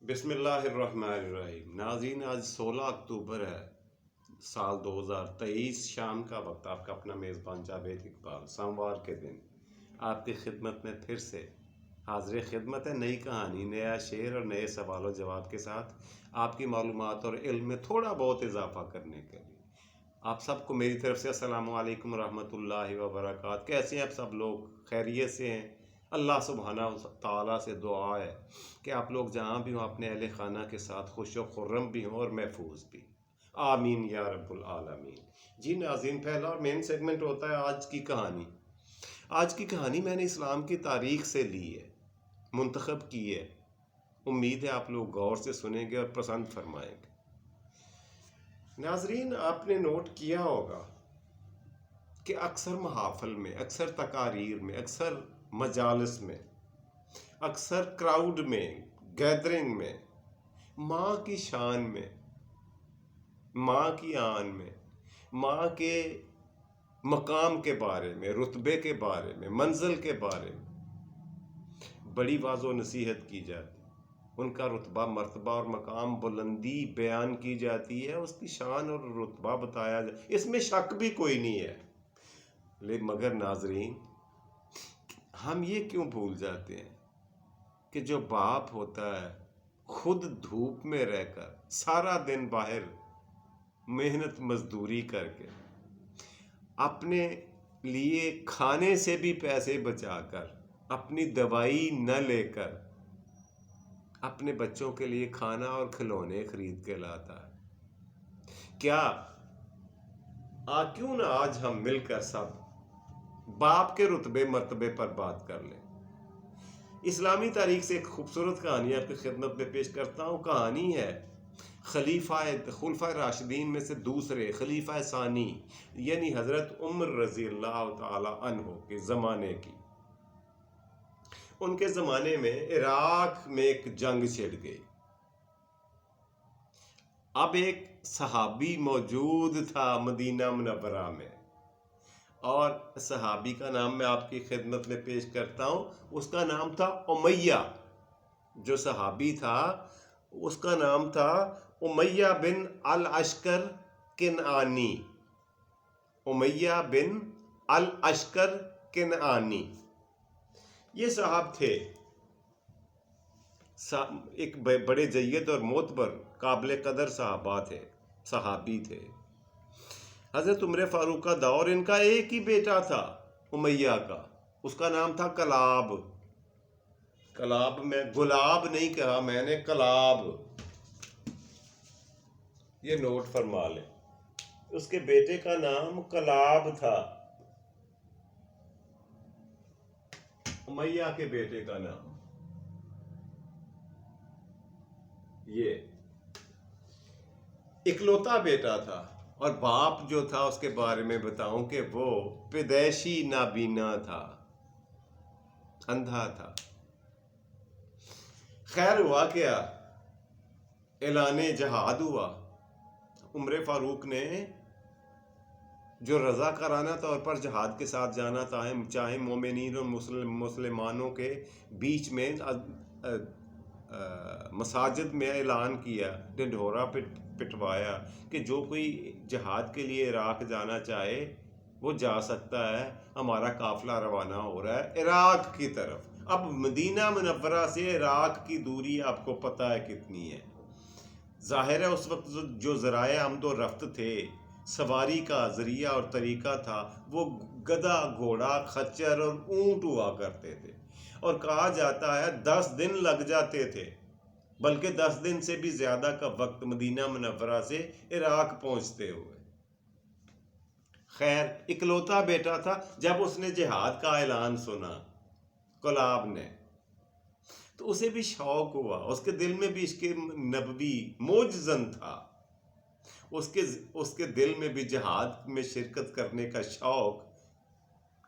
بسم اللہ الرحمن الرحیم۔ ناظرین، آج 16 اکتوبر ہے، سال 2023، شام کا وقت۔ آپ کا اپنا میزبان جاوید اقبال سوموار کے دن آپ کی خدمت میں پھر سے حاضر خدمت ہے۔ نئی کہانی، نیا شعر اور نئے سوال و جواب کے ساتھ آپ کی معلومات اور علم میں تھوڑا بہت اضافہ کرنے کے لیے آپ سب کو میری طرف سے السلام علیکم ورحمۃ اللہ وبرکاتہ۔ کیسے ہیں آپ سب لوگ؟ خیریت سے ہیں؟ اللہ سبحانہ تعالیٰ سے دعا ہے کہ آپ لوگ جہاں بھی ہوں اپنے اہل خانہ کے ساتھ خوش و خرم بھی ہوں اور محفوظ بھی، آمین یا رب العالمین۔ جی ناظرین، پہلا اور مین سیگمنٹ ہوتا ہے آج کی کہانی۔ آج کی کہانی میں نے اسلام کی تاریخ سے لی ہے، منتخب کی ہے۔ امید ہے آپ لوگ غور سے سنیں گے اور پسند فرمائیں گے۔ ناظرین، آپ نے نوٹ کیا ہوگا کہ اکثر محافل میں، اکثر تقاریر میں، اکثر مجالس میں، اکثر کراؤڈ میں، گیدرنگ میں، ماں کی شان میں، ماں کی آن میں، ماں کے مقام کے بارے میں، رتبے کے بارے میں، منزل کے بارے میں بڑی واضح و نصیحت کی جاتی، ان کا رتبہ، مرتبہ اور مقام، بلندی بیان کی جاتی ہے، اس کی شان اور رتبہ بتایا جاتا، اس میں شک بھی کوئی نہیں ہے۔ مگر ناظرین، ہم یہ کیوں بھول جاتے ہیں کہ جو باپ ہوتا ہے خود دھوپ میں رہ کر، سارا دن باہر محنت مزدوری کر کے، اپنے لیے کھانے سے بھی پیسے بچا کر، اپنی دوائی نہ لے کر، اپنے بچوں کے لیے کھانا اور کھلونے خرید کے لاتا ہے، کیوں نہ آج ہم مل کر سب باپ کے رتبے مرتبے پر بات کر لیں۔ اسلامی تاریخ سے ایک خوبصورت کہانی آپ کی خدمت میں پیش کرتا ہوں۔ کہانی ہے خلفائے راشدین میں سے دوسرے خلیفہ ثانی، یعنی حضرت عمر رضی اللہ تعالی عنہ کے زمانے کی۔ ان کے زمانے میں عراق میں ایک جنگ چھڑ گئی۔ اب ایک صحابی موجود تھا مدینہ منورہ میں، اور صحابی کا نام میں آپ کی خدمت میں پیش کرتا ہوں۔ اس کا نام تھا امیہ۔ جو صحابی تھا اس کا نام تھا امیہ بن الاشکر کنعانی۔ امیہ بن الاشکر کنعانی یہ صاحب تھے، ایک بڑے جید اور معتبر قابل قدر صحابی تھے۔ حضرت عمر فاروق کا دور، ان کا ایک ہی بیٹا تھا امیہ کا، اس کا نام تھا کلاب۔ میں گلاب نہیں کہا، میں نے کلاب، یہ نوٹ فرما لیں۔ اس کے بیٹے کا نام کلاب تھا، امیہ کے بیٹے کا نام۔ یہ اکلوتا بیٹا تھا، اور باپ جو تھا اس کے بارے میں بتاؤں کہ وہ پیدائشی نابینا تھا، اندھا تھا۔ خیر ہوا کیا، اعلان جہاد ہوا۔ عمر فاروق نے جو رضاکارانہ طور پر جہاد کے ساتھ جانا تھا، چاہے مومنین اور مسلمانوں کے بیچ میں مساجد میں اعلان کیا، ڈنڈورا پٹوایا کہ جو کوئی جہاد کے لیے عراق جانا چاہے وہ جا سکتا ہے، ہمارا قافلہ روانہ ہو رہا ہے عراق کی طرف۔ اب مدینہ منورہ سے عراق کی دوری آپ کو پتہ ہے کتنی ہے۔ ظاہر ہے اس وقت جو ذرائع آمد و رفت تھے، سواری کا ذریعہ اور طریقہ تھا، وہ گدھا، گھوڑا، خچر اور اونٹ ہوا کرتے تھے، اور کہا جاتا ہے 10 دن لگ جاتے تھے، بلکہ 10 دن سے بھی زیادہ کا وقت مدینہ منورہ سے عراق پہنچتے ہوئے۔ خیر، اکلوتا بیٹا تھا، جب اس نے جہاد کا اعلان سنا کلاب نے، تو اسے بھی شوق ہوا، اس کے دل میں بھی عشق نبوی موجزن تھا، اس کے دل میں بھی جہاد میں شرکت کرنے کا شوق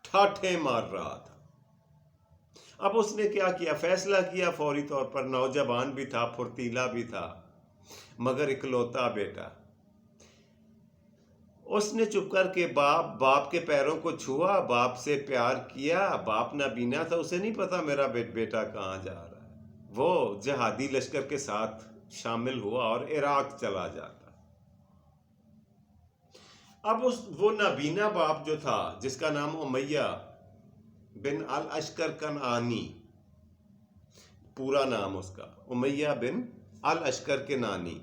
ٹھاٹھے مار رہا تھا۔ اب اس نے کیا کیا، فیصلہ کیا فوری طور پر، نوجوان بھی تھا، پھرتیلا بھی تھا، مگر اکلوتا بیٹا۔ اس نے چپ کر کے باپ کے پیروں کو چھوا، باپ سے پیار کیا۔ باپ نابینا تھا، اسے نہیں پتا میرا بیٹا کہاں جا رہا ہے، وہ جہادی لشکر کے ساتھ شامل ہوا اور عراق چلا جاتا۔ اب وہ نابینا باپ جو تھا جس کا نام امیہ بن الاشکر کنعانی، پورا نام اس کا امیہ بن الاشکر کنعانی،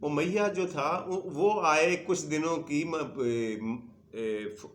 امیہ جو تھا وہ آئے کچھ دنوں کی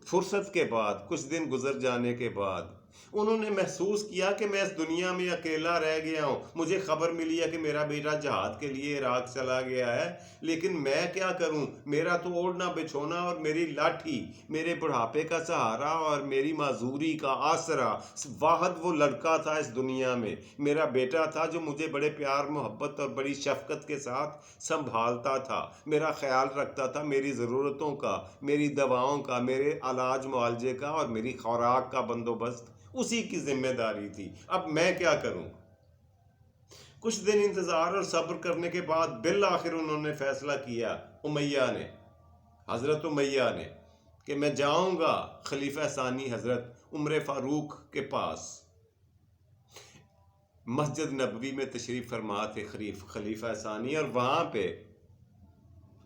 فرصت کے بعد، کچھ دن گزر جانے کے بعد انہوں نے محسوس کیا کہ میں اس دنیا میں اکیلا رہ گیا ہوں۔ مجھے خبر ملی ہے کہ میرا بیٹا جہاد کے لیے عراق چلا گیا ہے، لیکن میں کیا کروں؟ میرا تو اوڑھنا بچھونا اور میری لاٹھی میرے بڑھاپے کا سہارا اور میری معذوری کا آسرا، واحد وہ لڑکا تھا اس دنیا میں، میرا بیٹا تھا جو مجھے بڑے پیار محبت اور بڑی شفقت کے ساتھ سنبھالتا تھا، میرا خیال رکھتا تھا، میری ضرورتوں کا، میری دواؤں کا، میرے علاج معالجے کا اور میری خوراک کا بندوبست اسی کی ذمہ داری تھی۔ اب میں کیا کروں؟ کچھ دن انتظار اور صبر کرنے کے بعد بالآخر انہوں نے فیصلہ کیا، امیہ نے، حضرت امیہ نے، کہ میں جاؤں گا خلیفہ ثانی حضرت عمر فاروق کے پاس۔ مسجد نبوی میں تشریف فرما تھے خلیفہ ثانی، اور وہاں پہ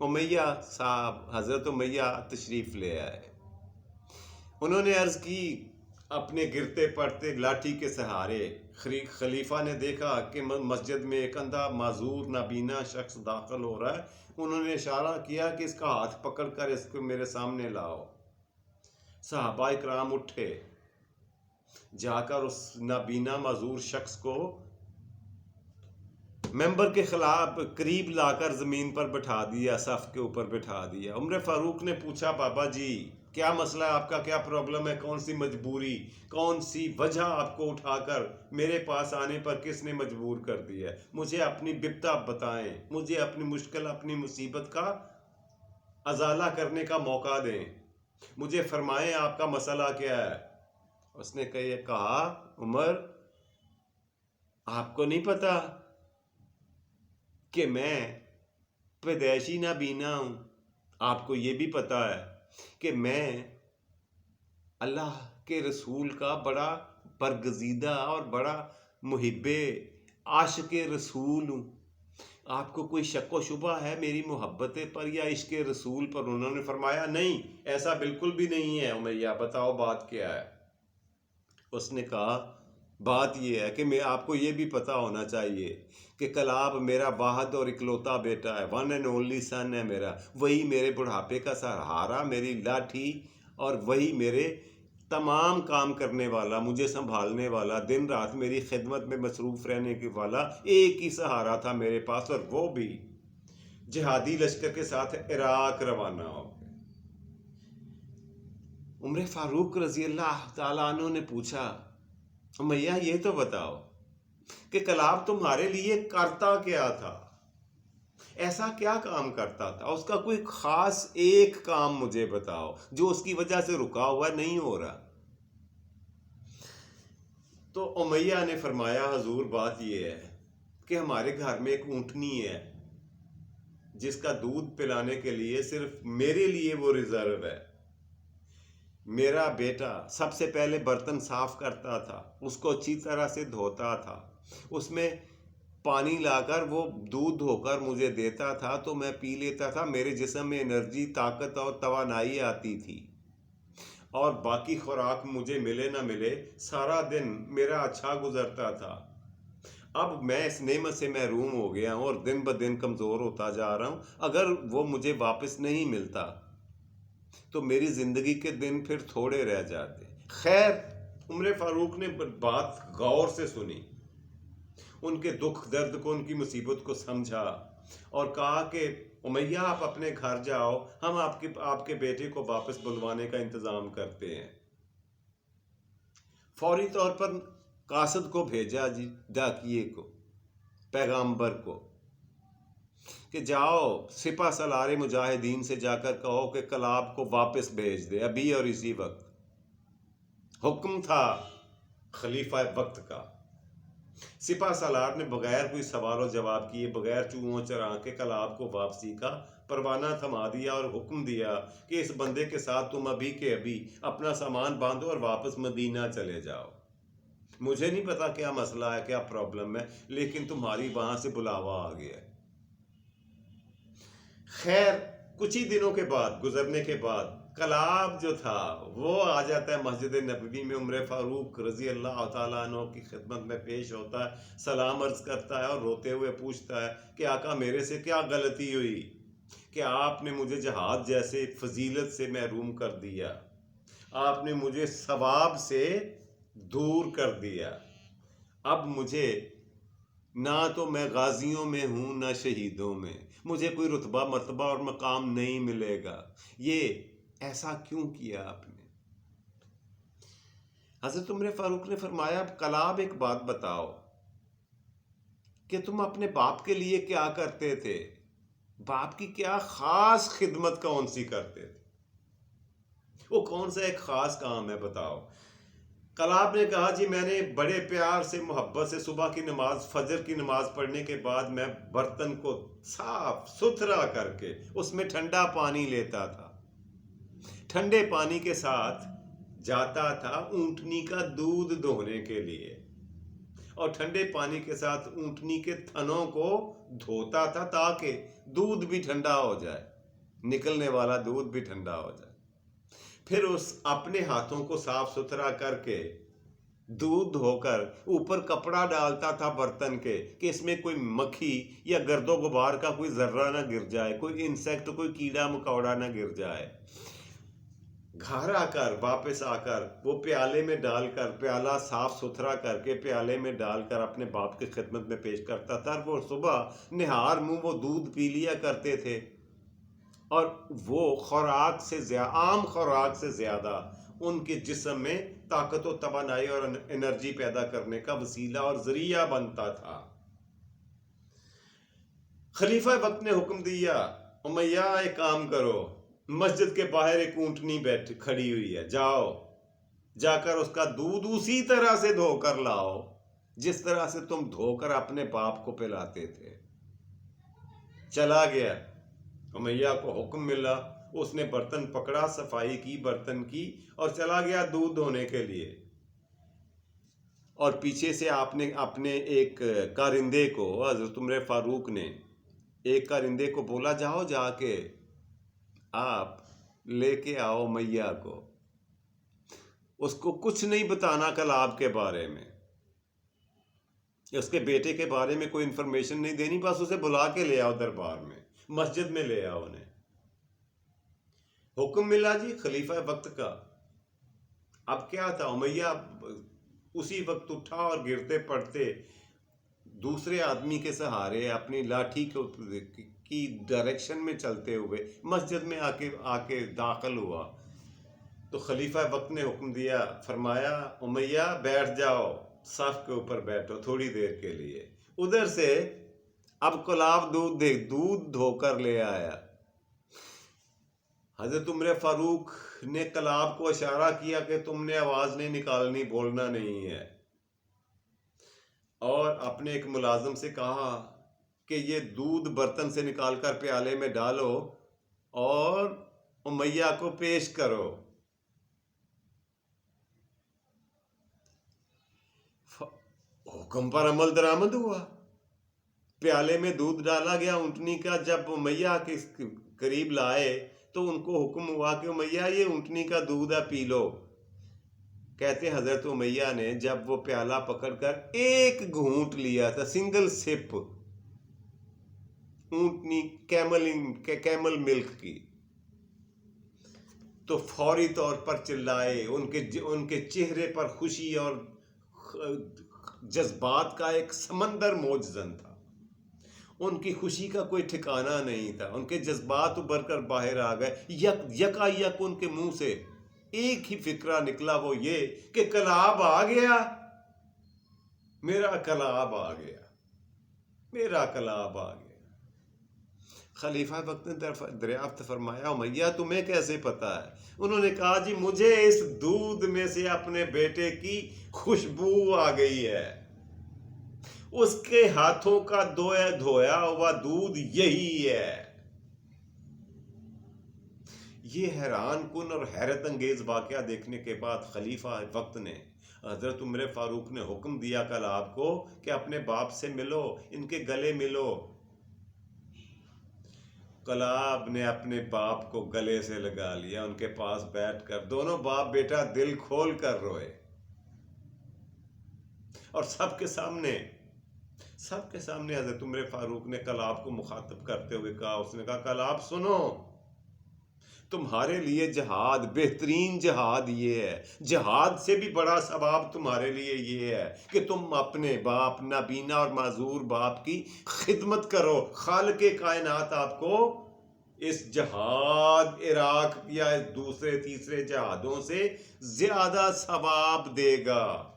امیہ صاحب حضرت امیہ تشریف لے آئے۔ انہوں نے عرض کی اپنے گرتے پڑتے لاٹھی کے سہارے۔ خلیفہ نے دیکھا کہ مسجد میں ایک اندھا معذور نابینا شخص داخل ہو رہا ہے۔ انہوں نے اشارہ کیا کہ اس کا ہاتھ پکڑ کر اس کو میرے سامنے لاؤ۔ صحابہ اکرام اٹھے، جا کر اس نابینا معذور شخص کو ممبر کے خلاف قریب لا کر زمین پر بٹھا دیا، صف کے اوپر بٹھا دیا۔ عمر فاروق نے پوچھا، بابا جی کیا مسئلہ ہے آپ کا، کیا پرابلم ہے، کون سی مجبوری، کون سی وجہ آپ کو اٹھا کر میرے پاس آنے پر کس نے مجبور کر دیا ہے؟ مجھے اپنی بپتا بتائیں، مجھے اپنی مشکل، اپنی مصیبت کا ازالہ کرنے کا موقع دیں، مجھے فرمائیں آپ کا مسئلہ کیا ہے۔ اس نے کہا، عمر آپ کو نہیں پتا کہ میں پیدائشی نابینا ہوں؟ آپ کو یہ بھی پتا ہے کہ میں اللہ کے رسول کا بڑا برگزیدہ اور بڑا محب عاشق رسول ہوں؟ آپ کو کوئی شک و شبہ ہے میری محبت پر یا عشق رسول پر؟ انہوں نے فرمایا، نہیں، ایسا بالکل بھی نہیں ہے امیہ، بتاؤ بات کیا ہے۔ اس نے کہا، بات یہ ہے کہ میں آپ کو یہ بھی پتا ہونا چاہیے کہ کلاب میرا واحد اور اکلوتا بیٹا ہے، ون اینڈ اونلی سن ہے میرا، وہی میرے بڑھاپے کا سہارا، میری لاٹھی، اور وہی میرے تمام کام کرنے والا، مجھے سنبھالنے والا، دن رات میری خدمت میں مصروف رہنے کے والا، ایک ہی سہارا تھا میرے پاس، اور وہ بھی جہادی لشکر کے ساتھ عراق روانہ ہو گئے۔ عمر فاروق رضی اللہ تعالیٰ عنہ نے پوچھا، امیہ یہ تو بتاؤ کہ کلاب تمہارے لیے کرتا کیا تھا؟ ایسا کیا کام کرتا تھا؟ اس کا کوئی خاص ایک کام مجھے بتاؤ جو اس کی وجہ سے رکا ہوا نہیں ہو رہا۔ تو امیہ نے فرمایا، حضور بات یہ ہے کہ ہمارے گھر میں ایک اونٹنی ہے جس کا دودھ پلانے کے لیے صرف میرے لیے وہ ریزرو ہے۔ میرا بیٹا سب سے پہلے برتن صاف کرتا تھا، اس کو اچھی طرح سے دھوتا تھا، اس میں پانی لا کر وہ دودھ دھو کر مجھے دیتا تھا تو میں پی لیتا تھا، میرے جسم میں انرجی، طاقت اور توانائی آتی تھی، اور باقی خوراک مجھے ملے نہ ملے سارا دن میرا اچھا گزرتا تھا۔ اب میں اس نعمت سے محروم ہو گیا ہوں اور دن بدن کمزور ہوتا جا رہا ہوں، اگر وہ مجھے واپس نہیں ملتا تو میری زندگی کے دن پھر تھوڑے رہ جاتے۔ خیر، عمر فاروق نے بات غور سے سنی، ان کے دکھ درد کو، ان کی مصیبت کو سمجھا، اور کہا کہ امیہ آپ اپنے گھر جاؤ، ہم آپ کے بیٹے کو واپس بلوانے کا انتظام کرتے ہیں۔ فوری طور پر قاصد کو بھیجا، جی ڈاکیے کو، پیغامبر کو، کہ جاؤ سپہ سالار مجاہدین سے جا کر کہو کہ کلاب کو واپس بھیج دے، ابھی اور اسی وقت۔ حکم تھا خلیفہ وقت کا۔ سپہ سالار نے بغیر کوئی سوال و جواب کیے، بغیر چوہوں چرا کے کلاب کو واپسی کا پروانہ تھما دیا اور حکم دیا کہ اس بندے کے ساتھ تم ابھی کے ابھی اپنا سامان باندھو اور واپس مدینہ چلے جاؤ۔ مجھے نہیں پتا کیا مسئلہ ہے، کیا پرابلم ہے، لیکن تمہاری وہاں سے بلاوا آ گیا ہے۔ خیر کچھ ہی دنوں کے بعد، گزرنے کے بعد، کلاب جو تھا وہ آ جاتا ہے مسجد نبوی میں، عمر فاروق رضی اللہ تعالیٰ عنہ کی خدمت میں پیش ہوتا ہے، سلام عرض کرتا ہے اور روتے ہوئے پوچھتا ہے کہ آقا میرے سے کیا غلطی ہوئی کہ آپ نے مجھے جہاد جیسے فضیلت سے محروم کر دیا، آپ نے مجھے ثواب سے دور کر دیا، اب مجھے نہ تو میں غازیوں میں ہوں نہ شہیدوں میں، مجھے کوئی رتبہ مرتبہ اور مقام نہیں ملے گا، یہ ایسا کیوں کیا آپ نے؟ حضرت عمر فاروق نے فرمایا اب کلاب ایک بات بتاؤ کہ تم اپنے باپ کے لیے کیا کرتے تھے، باپ کی کیا خاص خدمت کون سی کرتے تھے، وہ کون سا ایک خاص کام ہے بتاؤ۔ کلاب نے کہا جی میں نے بڑے پیار سے محبت سے صبح کی نماز، فجر کی نماز پڑھنے کے بعد میں برتن کو صاف ستھرا کر کے اس میں ٹھنڈا پانی لیتا تھا، ٹھنڈے پانی کے ساتھ جاتا تھا اونٹنی کا دودھ دھونے کے لیے، اور ٹھنڈے پانی کے ساتھ اونٹنی کے تھنوں کو دھوتا تھا تاکہ دودھ بھی ٹھنڈا ہو جائے، نکلنے والا دودھ بھی ٹھنڈا ہو جائے۔ پھر اس اپنے ہاتھوں کو صاف ستھرا کر کے دودھ دھو کر اوپر کپڑا ڈالتا تھا برتن کے کہ اس میں کوئی مکھی یا گرد و غبار کا کوئی ذرہ نہ گر جائے، کوئی انسیکٹ، کوئی کیڑا مکوڑا نہ گر جائے۔ گھر آ کر، واپس آ کر وہ پیالے میں ڈال کر، پیالہ صاف ستھرا کر کے پیالے میں ڈال کر اپنے باپ کی خدمت میں پیش کرتا تھا، وہ صبح نہار منہ وہ دودھ پی لیا کرتے تھے، اور وہ خوراک سے عام خوراک سے زیادہ ان کے جسم میں طاقت و توانائی اور انرجی پیدا کرنے کا وسیلہ اور ذریعہ بنتا تھا۔ خلیفہ وقت نے حکم دیا امیہ ایک کام کرو، مسجد کے باہر ایک اونٹنی کھڑی ہوئی ہے، جاؤ جا کر اس کا دودھ اسی طرح سے دھو کر لاؤ جس طرح سے تم دھو کر اپنے باپ کو پلاتے تھے۔ چلا گیا، امیہ کو حکم ملا، اس نے برتن پکڑا، صفائی کی برتن کی اور چلا گیا دودھ دھونے کے لیے، اور پیچھے سے آپ نے اپنے ایک کارندے کو، حضرت عمر فاروق نے ایک کارندے کو بولا جاؤ جا کے آپ لے کے آؤ امیہ کو، اس کو کچھ نہیں بتانا کلاب کے بارے میں، اس کے بیٹے کے بارے میں کوئی انفارمیشن نہیں دینی، بس اسے بلا کے لے آؤ دربار میں، مسجد میں لے آؤ انہیں۔ حکم ملا جی خلیفہ وقت کا۔ اب کیا تھا، امیہ اسی وقت اٹھا اور گرتے پڑتے دوسرے آدمی کے سہارے اپنی لاٹھی کی ڈائریکشن میں چلتے ہوئے مسجد میں آ کے داخل ہوا، تو خلیفہ وقت نے حکم دیا، فرمایا امیہ بیٹھ جاؤ، صف کے اوپر بیٹھو تھوڑی دیر کے لیے۔ ادھر سے اب کلاب دودھ دھو کر لے آیا۔ حضرت عمر فاروق نے کلاب کو اشارہ کیا کہ تم نے آواز نہیں نکالنی، بولنا نہیں ہے، اور اپنے ایک ملازم سے کہا کہ یہ دودھ برتن سے نکال کر پیالے میں ڈالو اور امیہ کو پیش کرو۔ حکم پر عمل درآمد ہوا، پیالے میں دودھ ڈالا گیا اونٹنی کا، جب امیہ کے قریب لائے تو ان کو حکم ہوا کہ امیہ یہ اونٹنی کا دودھ ہے، پی لو۔ کہتے حضرت امیہ نے جب وہ پیالہ پکڑ کر ایک گھونٹ لیا تھا، سنگل سپ اونٹنی کیمل ملک کی، تو فوری طور پر چلائے، ان کے چہرے پر خوشی اور جذبات کا ایک سمندر موجزن تھا، ان کی خوشی کا کوئی ٹھکانہ نہیں تھا، ان کے جذبات ابھر کر باہر آ گئے، یکا یک ان کے منہ سے ایک ہی فکرہ نکلا، وہ یہ کہ کلاب آ گیا، میرا کلاب آ گیا، میرا کلاب آ گیا۔ خلیفہ وقت نے دریافت فرمایا امیہ تمہیں کیسے پتا ہے؟ انہوں نے کہا جی مجھے اس دودھ میں سے اپنے بیٹے کی خوشبو آ گئی ہے، اس کے ہاتھوں کا دھویا ہوا دودھ یہی ہے۔ یہ حیران کن اور حیرت انگیز واقعہ دیکھنے کے بعد خلیفہ وقت نے حضرت عمر فاروق نے حکم دیا کلاب کو کہ اپنے باپ سے ملو، ان کے گلے ملو۔ کلاب نے اپنے باپ کو گلے سے لگا لیا، ان کے پاس بیٹھ کر دونوں باپ بیٹا دل کھول کر روئے، اور سب کے سامنے حضرت عمر فاروق نے کلاب کو مخاطب کرتے ہوئے کہا، اس نے کہا کلاب سنو، تمہارے لیے جہاد، بہترین جہاد یہ ہے، جہاد سے بھی بڑا ثواب تمہارے لیے یہ ہے کہ تم اپنے باپ، نابینا اور معذور باپ کی خدمت کرو۔ خالق کائنات آپ کو اس جہاد عراق یا دوسرے تیسرے جہادوں سے زیادہ ثواب دے گا،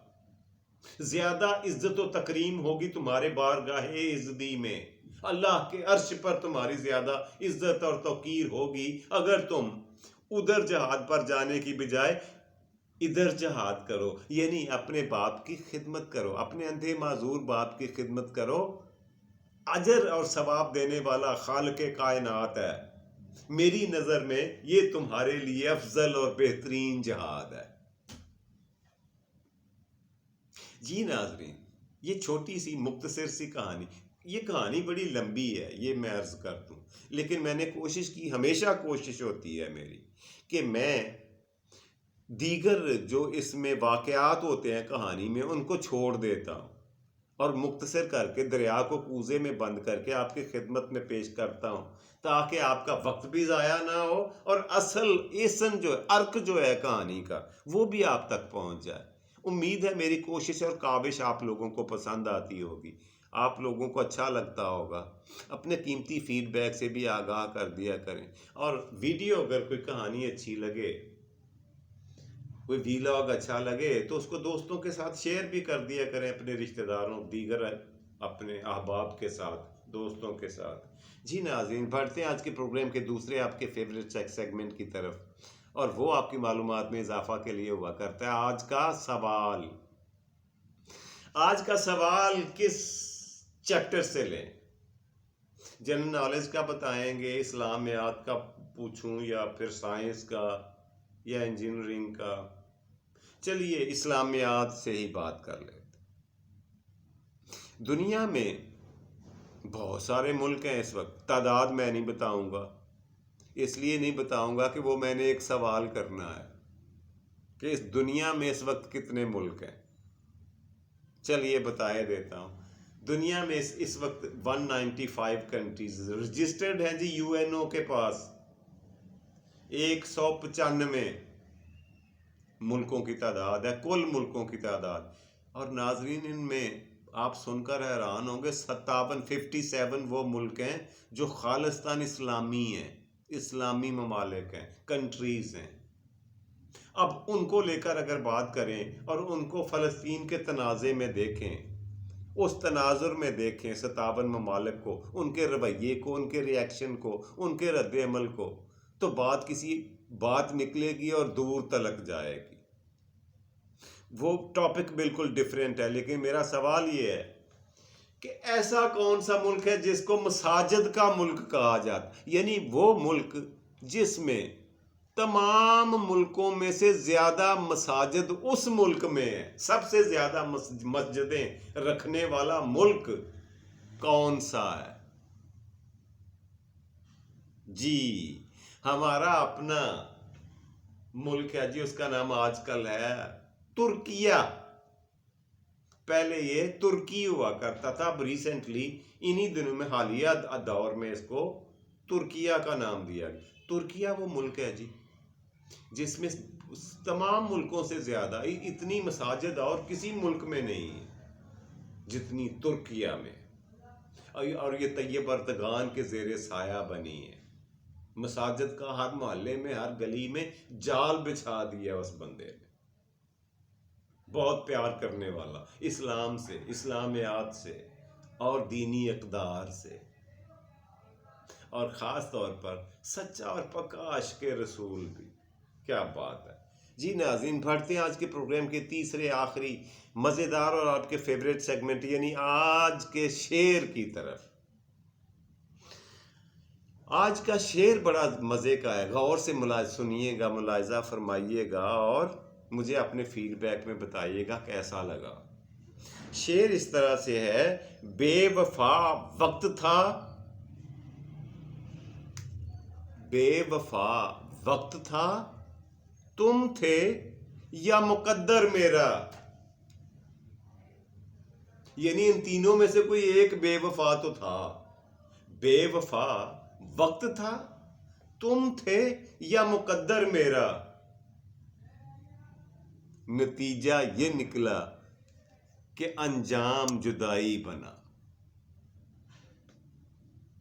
زیادہ عزت و تکریم ہوگی تمہارے بارگاہ عزتی میں، اللہ کے عرش پر تمہاری زیادہ عزت اور توقیر ہوگی اگر تم ادھر جہاد پر جانے کی بجائے ادھر جہاد کرو، یعنی اپنے باپ کی خدمت کرو، اپنے اندھے معذور باپ کی خدمت کرو۔ اجر اور ثواب دینے والا خالق کائنات ہے، میری نظر میں یہ تمہارے لیے افضل اور بہترین جہاد ہے۔ جی ناظرین، یہ چھوٹی سی مختصر سی کہانی، یہ کہانی بڑی لمبی ہے، یہ میں عرض کر دوں، لیکن میں نے کوشش کی، ہمیشہ کوشش ہوتی ہے میری، کہ میں دیگر جو اس میں واقعات ہوتے ہیں کہانی میں ان کو چھوڑ دیتا ہوں اور مختصر کر کے دریا کو کوزے میں بند کر کے آپ کی خدمت میں پیش کرتا ہوں، تاکہ آپ کا وقت بھی ضائع نہ ہو اور اصل ایسن جو ہے، ارک جو ہے کہانی کا، وہ بھی آپ تک پہنچ جائے۔ امید ہے میری کوشش اور کاوش آپ لوگوں کو پسند آتی ہوگی، آپ لوگوں کو اچھا لگتا ہوگا۔ اپنے قیمتی فیڈ بیک سے بھی آگاہ کر دیا کریں، اور ویڈیو اگر کوئی کہانی اچھی لگے، کوئی ویلاگ اچھا لگے تو اس کو دوستوں کے ساتھ شیئر بھی کر دیا کریں، اپنے رشتہ داروں، دیگر اپنے احباب کے ساتھ، دوستوں کے ساتھ۔ جی ناظرین، بڑھتے ہیں آج کے پروگرام کے دوسرے آپ کے فیوریٹ سیگمنٹ کی طرف، اور وہ آپ کی معلومات میں اضافہ کے لیے ہوا کرتا ہے آج کا سوال۔ آج کا سوال کس چیپٹر سے لیں؟ جنرل نالج کا بتائیں گے، اسلامیات کا پوچھوں، یا پھر سائنس کا، یا انجینئرنگ کا؟ چلیے اسلامیات سے ہی بات کر لیتے۔ دنیا میں بہت سارے ملک ہیں اس وقت، تعداد میں نہیں بتاؤں گا، اس لیے نہیں بتاؤں گا کہ وہ میں نے ایک سوال کرنا ہے کہ اس دنیا میں اس وقت کتنے ملک ہیں۔ چلیے بتائے دیتا ہوں، دنیا میں اس وقت 195 کنٹریز رجسٹرڈ ہیں جی، یو این او کے پاس 195 ملکوں کی تعداد ہے، کل ملکوں کی تعداد۔ اور ناظرین، ان میں آپ سن کر حیران ہوں گے، 57 وہ ملک ہیں جو خالصتاً اسلامی ہیں، اسلامی ممالک ہیں، کنٹریز ہیں۔ اب ان کو لے کر اگر بات کریں اور ان کو فلسطین کے تنازع میں دیکھیں، اس تناظر میں دیکھیں 57 ممالک کو، ان کے رویے کو، ان کے ریاکشن کو، ان کے رد عمل کو، تو بات نکلے گی اور دور تلک جائے گی۔ وہ ٹاپک بالکل ڈیفرنٹ ہے، لیکن میرا سوال یہ ہے کہ ایسا کون سا ملک ہے جس کو مساجد کا ملک کہا جاتا، یعنی وہ ملک جس میں تمام ملکوں میں سے زیادہ مساجد اس ملک میں ہے، سب سے زیادہ مسجدیں رکھنے والا ملک کون سا ہے؟ جی ہمارا اپنا ملک ہے جی، اس کا نام آج کل ہے ترکیہ۔ پہلے یہ ترکی ہوا کرتا تھا، اب ریسنٹلی انہی دنوں میں حالیہ دور میں اس کو ترکیہ کا نام دیا گیا۔ ترکیہ وہ ملک ہے جی جس میں تمام ملکوں سے زیادہ اتنی مساجد اور کسی ملک میں نہیں ہے جتنی ترکیہ میں، اور یہ طیب اردگان کے زیر سایہ بنی ہے۔ مساجد کا ہر محلے میں، ہر گلی میں جال بچھا دیا اس بندے نے، بہت پیار کرنے والا اسلام سے، اسلامیات سے اور دینی اقدار سے، اور خاص طور پر سچا اور پکا عاشق رسول بھی۔ کیا بات ہے جی ناظرین، بڑھتے ہیں آج کے پروگرام کے تیسرے آخری مزیدار اور آپ کے فیوریٹ سیگمنٹ یعنی آج کے شعر کی طرف۔ آج کا شعر بڑا مزے کا ہے، غور سے سنیے گا، ملاحظہ فرمائیے گا اور مجھے اپنے فیڈ بیک میں بتائیے گا کیسا لگا۔ شعر اس طرح سے ہے، بے وفا وقت تھا، بے وفا وقت تھا، تم تھے یا مقدر میرا۔ یعنی ان تینوں میں سے کوئی ایک بے وفا تو تھا۔ بے وفا وقت تھا، تم تھے یا مقدر میرا، نتیجہ یہ نکلا کہ انجام جدائی بنا۔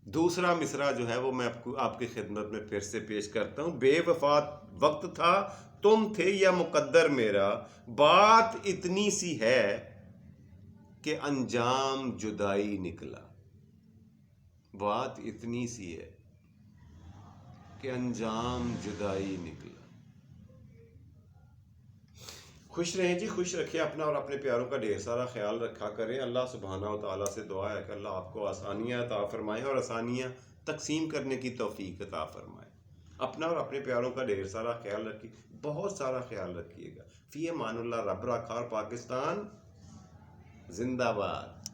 دوسرا مصرع جو ہے وہ میں آپ کی خدمت میں پھر سے پیش کرتا ہوں۔ بے وفا وقت تھا، تم تھے یا مقدر میرا، بات اتنی سی ہے کہ انجام جدائی نکلا۔ بات اتنی سی ہے کہ انجام جدائی نکلا۔ خوش رہیں جی، خوش رکھیں اپنا اور اپنے پیاروں کا ڈھیر سارا خیال رکھا کریں۔ اللہ سبحانہ و تعالیٰ سے دعا ہے کہ اللہ آپ کو آسانیاں عطا فرمائے اور آسانیاں تقسیم کرنے کی توفیق عطا فرمائے۔ اپنا اور اپنے پیاروں کا ڈھیر سارا خیال رکھیے، بہت سارا خیال رکھیے گا۔ فی امان اللہ، رب رکھا اور پاکستان زندہ باد۔